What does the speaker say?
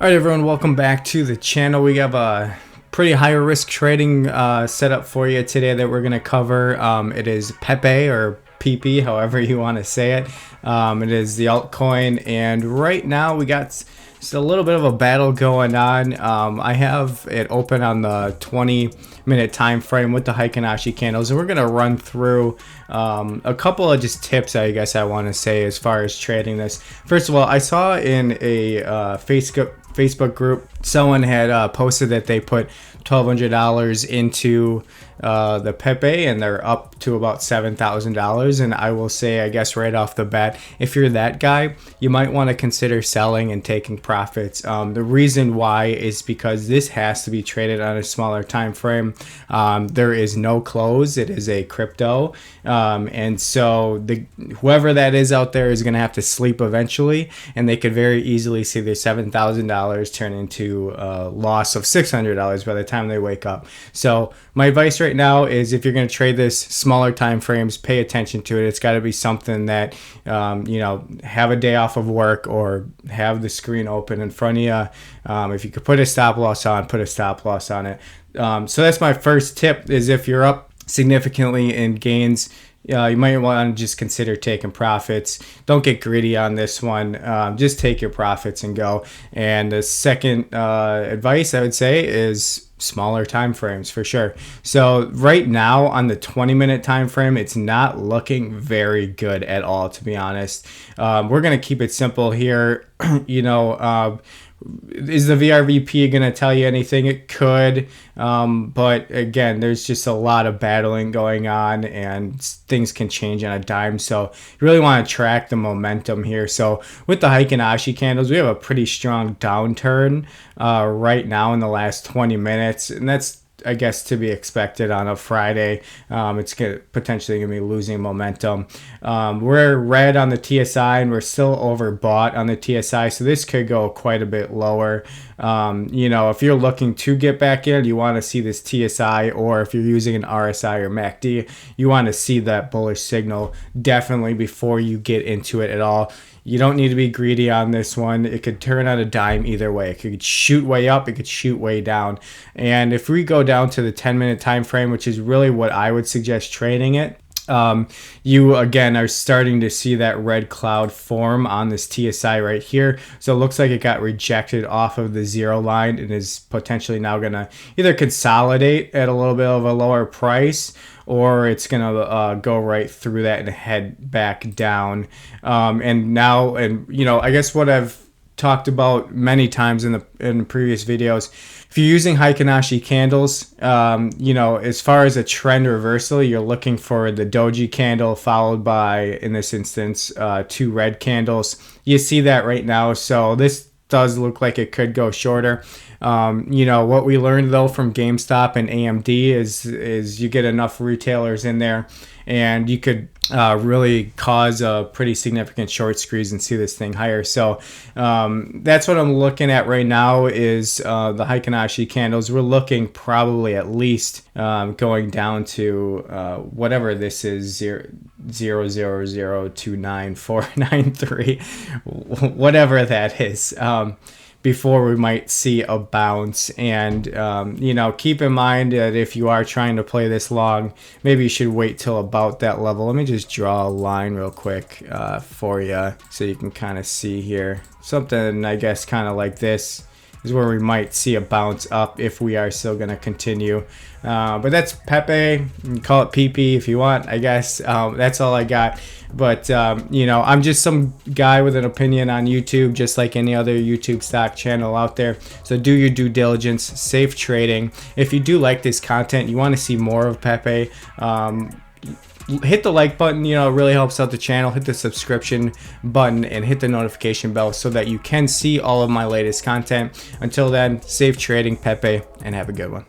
Alright everyone, welcome back to the channel. We have a pretty high risk trading setup for you today that we're going to cover. It is PEPE or PEPE, however you want to say it. It is the altcoin, and right now we got just a little bit of a battle going on. I have it open on the 20-minute time frame with the Heikin-Ashi candles, and we're going to run through a couple of just tips, I guess I want to say, as far as trading this. First of all, I saw in a Facebook group, someone had posted that they put $1,200 into the PEPE, and they're up to about $7,000. And I will say, I guess right off the bat, if you're that guy, you might want to consider selling and taking profits. The reason why is because this has to be traded on a smaller time frame. There is no close. It is a crypto, and so whoever that is out there is going to have to sleep eventually, and they could very easily see their $7,000 turn into a loss of $600 by the time they wake up. So my advice right now is, if you're going to trade this smaller time frames, pay attention to it. It's got to be something that have a day off of work or have the screen open in front of you. If you could put a stop loss on, put a stop loss on it. So that's my first tip, is if you're up significantly in gains, you might want to just consider taking profits. Don't get greedy on this one. Just take your profits and go. And the second advice I would say is smaller time frames for sure. So right now on the 20-minute time frame, it's not looking very good at all, to be honest. We're going to keep it simple here. Is the VRVP going to tell you anything? It could, but again, there's just a lot of battling going on, and things can change on a dime. So you really want to track the momentum here. So with the Heikin-Ashi candles, we have a pretty strong downturn right now in the last 20 minutes, and that's, I guess, to be expected on a Friday. It's potentially going to be losing momentum. We're red on the TSI, and we're still overbought on the TSI, so this could go quite a bit lower. If you're looking to get back in, you want to see this TSI, or if you're using an RSI or MACD, you want to see that bullish signal definitely before you get into it at all. You don't need to be greedy on this one. It could turn on a dime either way. It could shoot way up, it could shoot way down. And if we go down to the 10-minute time frame, which is really what I would suggest trading it, you again are starting to see that red cloud form on this TSI right here. So it looks like it got rejected off of the zero line and is potentially now going to either consolidate at a little bit of a lower price, or it's going to go right through that and head back down. I guess what I've talked about many times in previous videos, if you're using Heikin-Ashi candles, as far as a trend reversal, you're looking for the doji candle followed by, in this instance, 2 red candles. You see that right now, so this does look like it could go shorter. What we learned though from GameStop and AMD is you get enough retailers in there, and you could really cause a pretty significant short squeeze and see this thing higher. So that's what I'm looking at right now, is the Heikin-Ashi candles. We're looking probably at least going down to whatever this is, 0.000299493, whatever that is, before we might see a bounce. And keep in mind that if you are trying to play this long, maybe you should wait till about that level. Let me just draw a line real quick for you so you can kind of see here. Something, I guess, kind of like this is where we might see a bounce up if we are still going to continue. But that's PEPE. You can call it PEPE if you want, I guess. That's all I got. But, I'm just some guy with an opinion on YouTube, just like any other YouTube stock channel out there. So do your due diligence, safe trading. If you do like this content, you want to see more of PEPE, hit the like button. It really helps out the channel. Hit the subscription button and hit the notification bell so that you can see all of my latest content. Until then, safe trading, PEPE, and have a good one.